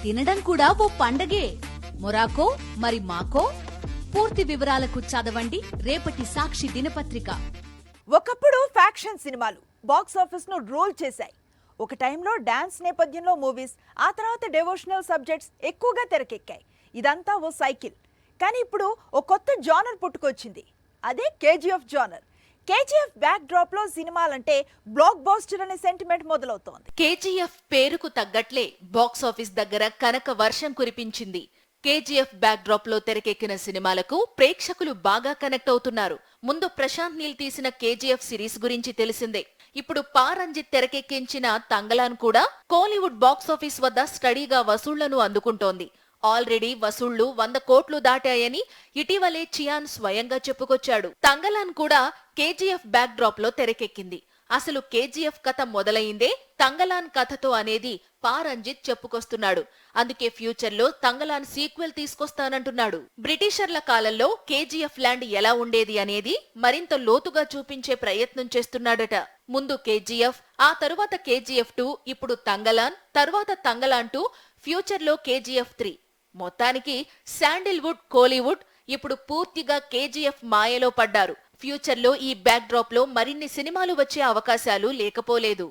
తినడం కూడా ఓ పండగే. మొరాకో మరి మాకో? పూర్తి వివరాలకు చదవండి రేపటి సాక్షి దినపత్రిక. ఒకప్పుడు ఫ్యాక్షన్ సినిమాలు బాక్సాఫీస్ ను రూల్ చేశాయి. ఒక టైంలో డాన్స్ నేపథ్యంలో మూవీస్, ఆ తర్వాత డివోషనల్ సబ్జెక్ట్స్ ఎక్కువగా తెరకెక్కాయి. ఇదంతా ఓ సైకిల్. కానీ ఇప్పుడు ఓ కొత్త జానర్ పుట్టుకొచ్చింది. అదే KGF genre. KGF back drop లో సినిమాలంటే బ్లాక్ బాస్టర్ అనే సెంటిమెంట్ మొదలవుతోంది. కేజీఎఫ్ పేరుకు తగ్గట్లే బాక్సాఫీస్ దగ్గర కనక వర్షం కురిపించింది. కేజీఎఫ్ బ్యాక్ డ్రాప్ లో తెరకెక్కిన సినిమాలకు ప్రేక్షకులు బాగా కనెక్ట్ అవుతున్నారు. ముందు ప్రశాంత్ నీల్ తీసిన కేజీఎఫ్ సిరీస్ గురించి తెలిసిందే. ఇప్పుడు పా రంజిత్ తెరకెక్కించిన తంగలాన్ కూడా కోలీవుడ్ బాక్సాఫీస్ వద్ద స్టడీగా వసూళ్లను అందుకుంటోంది. ఆల్రెడీ వసూళ్లు 100 కోట్లు దాటాయని ఇటీవలే చియాన్ స్వయంగా చెప్పుకొచ్చాడు. తంగలాన్ కూడా కేజీఎఫ్ బ్యాక్ డ్రాప్ లో తెరకెక్కింది. అసలు కేజీఎఫ్ కథ మొదలైందే తంగలాన్ కథతో అనేది పా రంజిత్ చెప్పుకొస్తున్నాడు. అందుకే ఫ్యూచర్ లో తంగలాన్ సీక్వెల్ తీసుకొస్తానంటున్నాడు. బ్రిటిషర్ల కాలంలో కేజీఎఫ్ ల్యాండ్ ఎలా ఉండేది అనేది మరింత లోతుగా చూపించే ప్రయత్నం చేస్తున్నాడట. ముందు కేజీఎఫ్, ఆ తరువాత కేజీఎఫ్ 2, ఇప్పుడు తంగలాన్, తరువాత తంగలాన్ 2, ఫ్యూచర్ లో కేజీఎఫ్ 3. మొత్తానికి శాండిల్వుడ్, కోలీవుడ్ ఇప్పుడు పూర్తిగా కేజీఎఫ్ మాయలో పడ్డారు. ఫ్యూచర్ లో ఈ బ్యాక్ డ్రాప్ లో మరిన్ని సినిమాలు వచ్చే అవకాశాలు లేకపోలేదు.